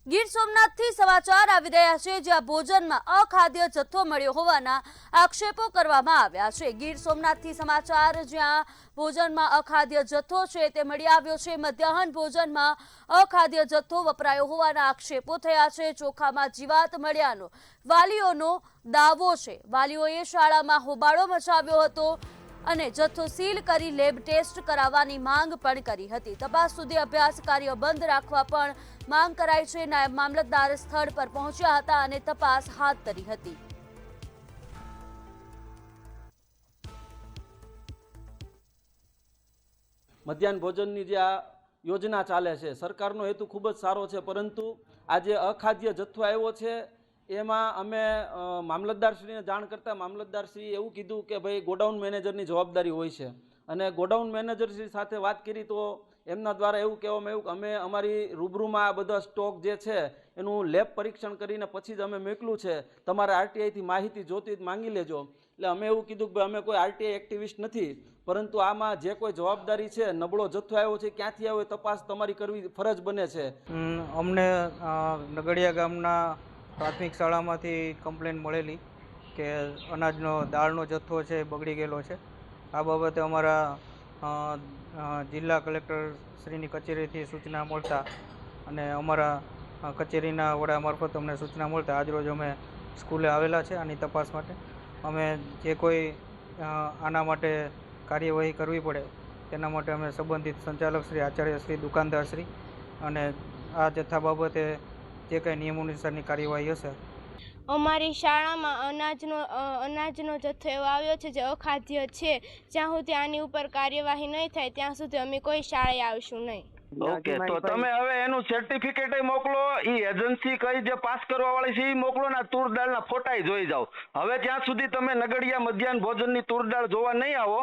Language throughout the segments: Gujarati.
ગીર સોમનાથથી સમાચાર આવી રહ્યા છે, જ્યાં ભોજનમાં અખાદ્ય જથ્થો મળ્યો હોવાના આક્ષેપો કરવામાં આવ્યા છે। ગીર સોમનાથથી સમાચાર, જ્યાં ભોજનમાં અખાદ્ય જથ્થો છે તે મળી આવ્યો છે। મધ્યાહન ભોજનમાં અખાદ્ય જથ્થો વપરાયો હોવાના આક્ષેપો થયા છે। ચોખામાં જીવાત મળ્યાનો વાલીઓનો દાવો છે। વાલીઓએ શાળામાં હોબાળો મચાવ્યો હતો અને જથ્થો સીલ કરી લેબ ટેસ્ટ કરાવવાની માંગ પણ કરી હતી। તપાસ સુધી અભ્યાસ કાર્ય બંધ રાખવા પણ માંગ કરાઈ છે। નાયબ મામલતદાર સ્થળ પર પહોંચ્યા હતા અને તપાસ હાથ ધરી હતી। મધ્યાહન ભોજનની જે આ યોજના ચાલે છે, સરકારનો હેતુ ખૂબ જ સારો છે, પરંતુ આ જે અખાદ્ય જથ્થો આવ્યો છે એમાં અમે મામલતદારશ્રીને જાણ કરતા મામલતદારશ્રીએ એવું કીધું કે ભાઈ ગોડાઉન મેનેજરની જવાબદારી હોય છે, અને ગોડાઉન મેનેજરશ્રી સાથે વાત કરી તો એમના દ્વારા એવું કહેવામાં આવ્યું કે અમે અમારી રૂબરૂમાં આ બધા સ્ટોક જે છે એનું લેબ પરીક્ષણ કરીને પછી જ અમે મોકલું છે, તમારે આરટીઆઈથી માહિતી જોતી માંગી લેજો। એટલે અમે એવું કીધું કે ભાઈ અમે કોઈ આરટીઆઈ એક્ટિવિસ્ટ નથી, પરંતુ આમાં જે કોઈ જવાબદારી છે, નબળો જથ્થો આવ્યો છે ક્યાંથી આવ્યો તપાસ તમારી કરવી ફરજ બને છે। અમને નગડિયા ગામના પ્રાથમિક શાળામાંથી કમ્પ્લેન મળેલી કે અનાજનો દાળનો જથ્થો છે એ બગડી ગયેલો છે। આ બાબતે અમારા જિલ્લા કલેક્ટર શ્રીની કચેરીથી સૂચના મળતા અને અમારા કચેરીના વડા મારફત અમને સૂચના મળતા આજરોજ અમે સ્કૂલે આવેલા છે આની તપાસ માટે। અમે જે કોઈ આના માટે કાર્યવાહી કરવી પડે તેના માટે અમે સંબંધિત સંચાલકશ્રી, આચાર્યશ્રી, દુકાનદારશ્રી અને આ જથ્થા બાબતે જે કંઈ નિયમ અનુસારની કાર્યવાહી હશે। અમારી શાળામાં અનાજનો જથ્થો એવો આવ્યો છે જે અખાદ્ય છે। જ્યાં સુધી આની ઉપર કાર્યવાહી નહીં થાય ત્યાં સુધી અમે કોઈ શાળાએ આવશું નહીં। ઓકે, તો તમે હવે એનું સર્ટિફિકેટ મોકલો, ઈ એજન્સી કઈ જે પાસ કરવા વાળી છે ઈ મોકલો ને તુર દાળના ફોટા જોઈ જાઓ। હવે ત્યાં સુધી તમે નગડિયા મધ્યાહન ભોજનની તુર દાળ જોવા નહીં આવો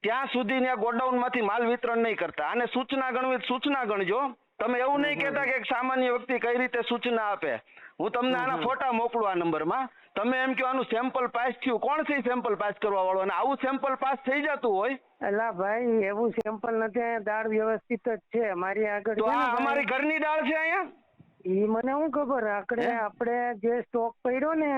ત્યાં સુધી ત્યાં ગોડાઉન માંથી માલ વિતરણ નહીં કરતા। અને સૂચના ગણવી સૂચના ગણજો। તમે એવું નહીં કહેતા કે એક સામાન્ય વ્યક્તિ કઈ રીતે સૂચના આપે। હું તમને આના ફોટા મોકલું આ નંબરમાં, તમે એમ કહો આનું સેમ્પલ પાસ થયું, કોણ છે સેમ્પલ પાસ કરવા વાળો? અને આવું સેમ્પલ પાસ થઈ જતું હોય એલા ભાઈ એવું સેમ્પલ નથી, અહીંયા દાળ વ્યવસ્થિત જ છે મારી આગળ। તો આ અમારી ઘરની દાળ છે અહીંયા? ઈ મને શું ખબર, આપણે જે સ્ટોક પડ્યો ને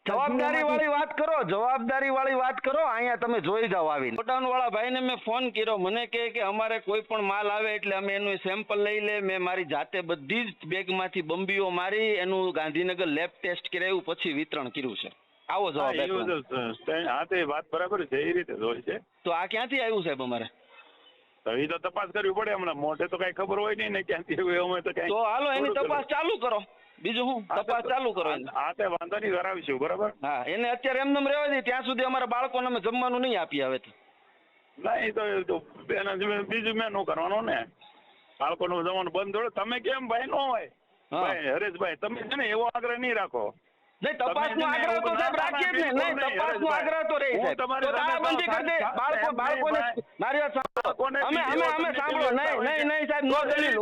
જવાબદારી વાળી વાત કરો, જવાબદારી વાળી વાત કરો। અહીંયા તમે જોઈ જાઓ આવીને। ગોડાઉન વાળા ભાઈને મેં ફોન કર્યો, મને કહે કે અમારે કોઈ પણ માલ આવે એટલે અમે એનું સેમ્પલ લઈ લે। મેં મારી જાતે બધી જ બેગમાંથી બંબીઓ મારી એનું ગાંધીનગર લેબ ટેસ્ટ કરાવ્યું પછી વિતરણ કર્યું છે। આવો જવાબ। હા તે વાત બરાબર છે, એ રીતે જ હોય છે। તો આ ક્યાંથી આવ્યું સાહેબ અમારે? તો એ તો તપાસ કરવી પડે, હમણાં મોઢે તો કઈ ખબર હોય નહીં ને ક્યાંથી આવ્યું અમે તો કઈ। તો હાલો એની તપાસ ચાલુ કરો, બીજું હું તપાસ ચાલુ કરો। હા તે વાંધો નહીં, કરાવીશું બરાબર। હા, એને અત્યારે એમને રહેવા દે, ત્યાં સુધી અમારા બાળકોને અમે જમવાનું નહીં આપીએ હવે તો। ના એ તો બીજું મેં નું કરવાનું ને, બાળકોનું જમવાનું બંધ થોડું। તમે કેમ ભાઈ નો હોય ભાઈ હરેશભાઈ, તમે છે ને એવો આગ્રહ નહીં રાખો। નહીં, તપાસનો આગ્રહ તો સાહેબ રાખીએ જ ને। નહીં, તપાસનો આગ્રહ તો રહે સાહેબ। તો તાળાબંધી કરી દે બાળકોને મારી વાત સાંભળો, અમે સાંભળો, નહીં સાહેબ, નો દલીલ।